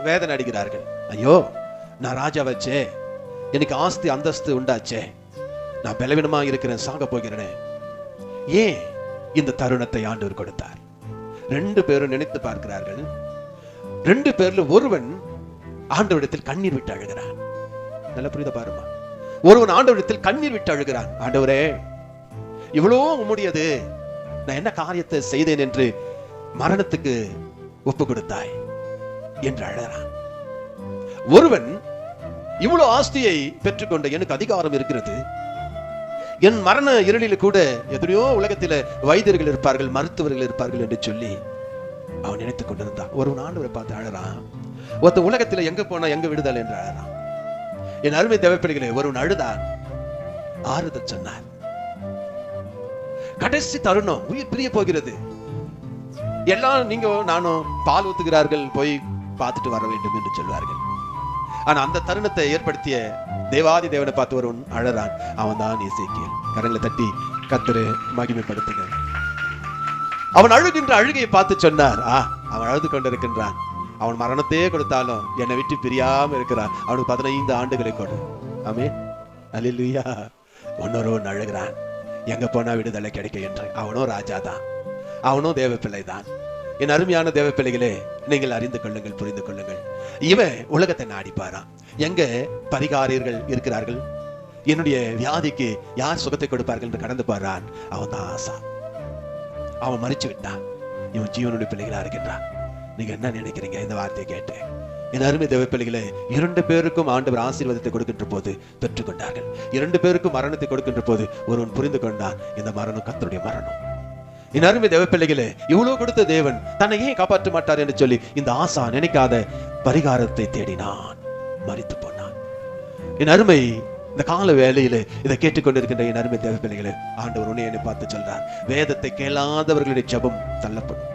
வேதனை அடைகிறார்கள். ஐயோ, நான் ராஜா வச்சே, எனக்கு ஆஸ்தி அந்தஸ்து உண்டாச்சே, நான் பலவீனமா இருக்கிறேன், சாக போகிறேன். ஏன் இந்த தருணத்தை ஆண்டவர் கொடுத்தார்? 2 பேரும் நினைத்து பார்க்கிறார்கள். 2 பேர்ல ஒருவன் ஆண்டவரிடத்தில் கண்ணீர் விட்டு அழுகிறான். நல்ல புரியுத பாருமா. ஒருவன் ஆண்டவரிடத்தில் கண்ணீர் விட்டு அழுகிறான். ஆண்டவரே, இவ்வளோ உம்முடையது, நான் என்ன காரியத்தை செய்தேன் என்று மரணத்துக்கு ஒப்பு கொடுத்தாய் என்று அழறான். ஒருவன் இவ்வளவு ஆஸ்தியை பெற்றுக்கொண்ட எனக்கு அதிகாரம் இருக்கிறது, என் மரண இருளில் கூட எத்தனையோ உலகத்தில வைத்தியர்கள் இருப்பார்கள், மருத்துவர்கள் இருப்பார்கள் என்று சொல்லி அவன் நினைத்துக் கொண்டிருந்தான். ஒருவன் ஆண்டவரை பார்த்து அழறான். ஒருத்த உலகத்தில எங்க போனா எங்க விடுதலை என்று அழறான். என் அருமை தேவைப்படுகிறே, ஒருவன் அழுதான், ஆறுதல் சொன்னார். கடைசி தருணம், உயிர் பிரிய போகிறது. எல்லாம் நீங்க நானும் பால் ஊத்துகிறார்கள், போய் பார்த்துட்டு வர வேண்டும் என்று சொல்வார்கள். ஆனா அந்த தருணத்தை ஏற்படுத்திய தேவாதி தேவனை பார்த்து ஒருவன் அழறான். அவன் தான் எசேக்கியேல். கரங்களை தட்டி கர்த்தரை மகிமைப்படுத்துங்க. அவன் அழுகின்ற அழுகையை பார்த்து சொன்னார், அவன் அழுது கொண்டிருக்கின்றான். அவன் மரணத்தையே கொடுத்தாலும் என்னை விட்டு பிரியாம இருக்கிறான். அவனுக்கு 15 ஆண்டுகளை கொடு. ஆமென், அல்லேலூயா. ஒன்னொருவன் அழுகிறான், எங்க போனா விடுதலை கிடைக்க என்று. அவனோ ராஜா தான், அவனோ தேவ பிள்ளை தான். என் அருமையான தேவ பிள்ளைகளே, நீங்கள் அறிந்து கொள்ளுங்கள், புரிந்து கொள்ளுங்கள். இவன் உலகத்தை நாடிப்பாரான். எங்க பரிகாரியர்கள் இருக்கிறார்கள், என்னுடைய வியாதிக்கு யார் சுகத்தை கொடுப்பார்கள் என்று கடந்து பாரான். அவன் தான் ஆசா. அவன் மறிச்சு விட்டான். இவன் ஜீவனுடைய பிள்ளைகளா இருக்கின்றான். நீங்க என்ன நினைக்கிறீங்க இந்த வார்த்தையை கேட்டு? என் அருமை தேவ பிள்ளைகளே, 2 பேருக்கும் ஆண்டவர் ஆசீர்வாதத்தை கொடுக்கின்ற போது பெற்றுக் கொண்டார்கள். 2 பேருக்கும் மரணத்தை கொடுக்கின்ற போது ஒருவன் புரிந்து கொண்டான், இந்த மரணம் கர்த்தருடைய மரணம். என் அருமை தேவ பிள்ளைகளே, இவ்வளவு கொடுத்த தேவன் தன்னை ஏன் காப்பாற்ற மாட்டார் என்று சொல்லி இந்த ஆசா நினைக்காத பரிகாரத்தை தேடினான், மரித்து போனான். என் அருமை இந்த கால வேளையில இதை கேட்டுக்கொண்டிருக்கின்ற என் அருமை தேவ பிள்ளைகளே, ஆண்டவர் உன்னை என்னை பார்த்து சொல்றார், வேதத்தை கேளாதவர்களுடைய ஜெபம் தள்ளப்படும்.